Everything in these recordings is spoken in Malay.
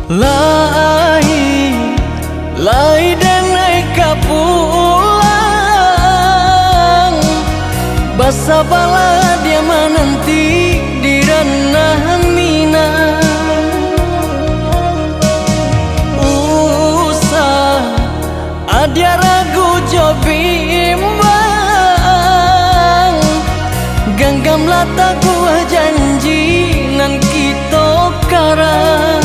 Lai denai kapulang, basa bala dia menanti di ranah Minang. Usah ada ragu jo bimbang, genggamlah taguh janji nan kita karang.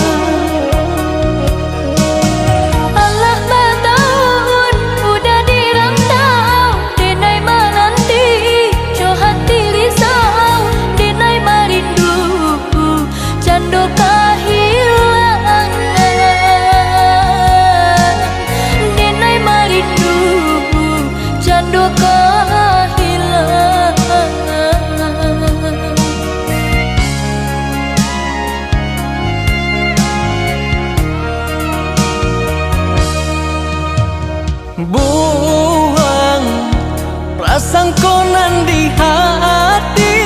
Buang perasaan konan di hati,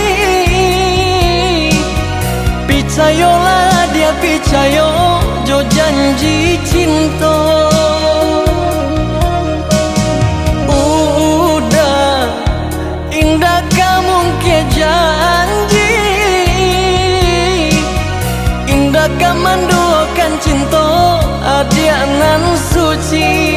picayolah dia picayo jo janji cinta. Udah indah kamu ke janji, indah kamu menduakan cinta adia nan suci.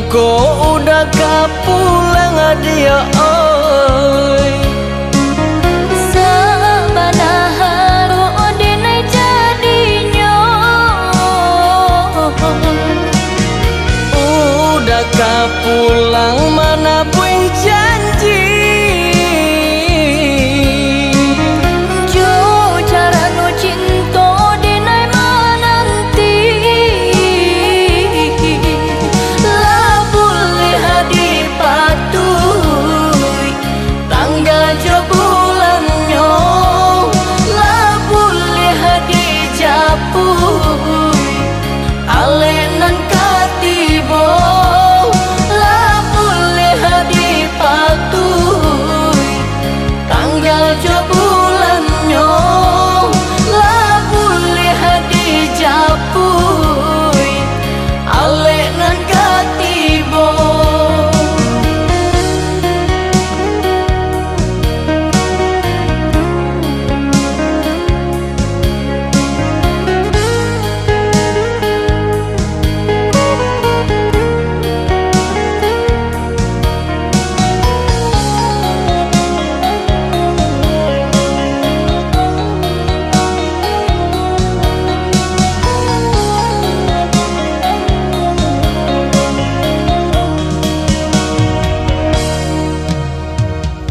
Kau udah kapulang dia oi, sabana haru denai jadinya. Udah kapulang mana buing janji, jo cara nu cinta denai menanti.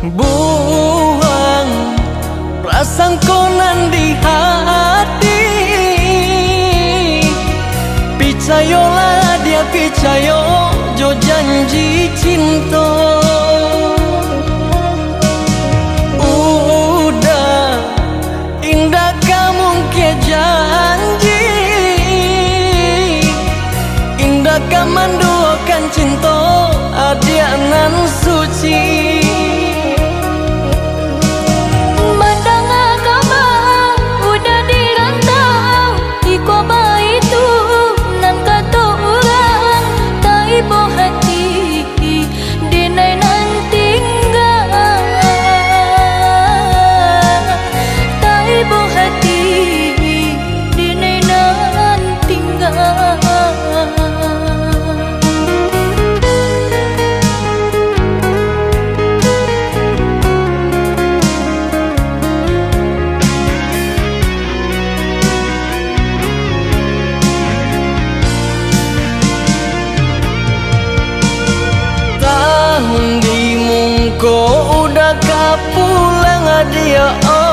Buang perasaan konan di hati, picayolah dia picayo jo janji cinta. Udah indah kamu ke janji, indah kamu menduakan cinta adia nan suci. Denai dia